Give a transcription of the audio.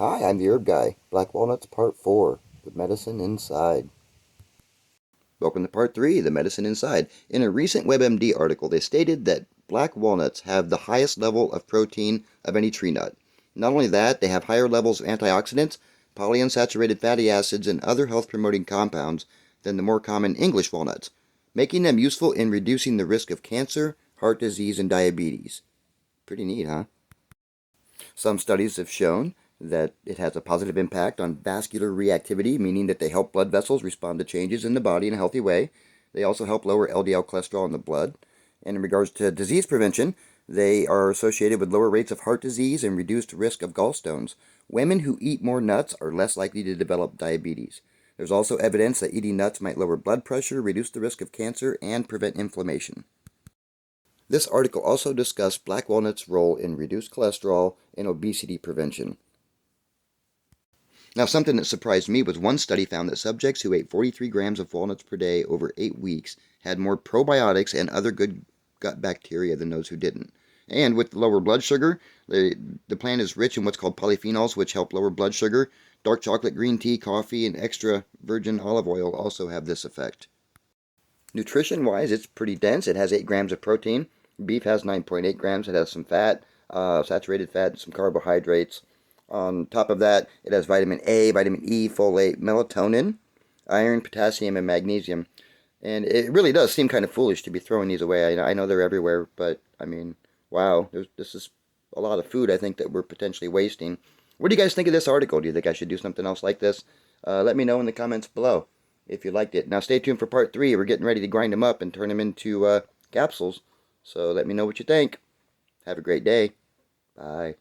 Hi, I'm the Herb Guy. Black Walnuts Part 4, The Medicine Inside. Welcome to Part 3, The Medicine Inside. In a recent WebMD article, they stated that black walnuts have the highest level of protein of any tree nut. Not only that, they have higher levels of antioxidants, polyunsaturated fatty acids, and other health-promoting compounds than the more common English walnuts, making them useful in reducing the risk of cancer, heart disease, and diabetes. Pretty neat, huh? Some studies have shown that it has a positive impact on vascular reactivity, meaning that they help blood vessels respond to changes in the body in a healthy way. They also help lower LDL cholesterol in the blood. And in regards to disease prevention, they are associated with lower rates of heart disease and reduced risk of gallstones. Women who eat more nuts are less likely to develop diabetes. There's also evidence that eating nuts might lower blood pressure, reduce the risk of cancer, and prevent inflammation. This article also discussed black walnuts' role in reduced cholesterol and obesity prevention. Now, something that surprised me was one study found that subjects who ate 43 grams of walnuts per day over 8 weeks had more probiotics and other good gut bacteria than those who didn't. And with lower blood sugar, the plant is rich in what's called polyphenols, which help lower blood sugar. Dark chocolate, green tea, coffee, and extra virgin olive oil also have this effect. Nutrition-wise, it's pretty dense. It has 8 grams of protein. Beef has 9.8 grams. It has some fat, saturated fat, and some carbohydrates. On top of that, it has vitamin A, vitamin E, folate, melatonin, iron, potassium, and magnesium. And it really does seem kind of foolish to be throwing these away. I know they're everywhere, but I mean, wow, this is a lot of food I think that we're potentially wasting. What do you guys think of this article? Do you think I should do something else like this? Let me know in the comments below if you liked it. Now stay tuned for part 3. We're getting ready to grind them up and turn them into capsules. So let me know what you think. Have a great day. Bye.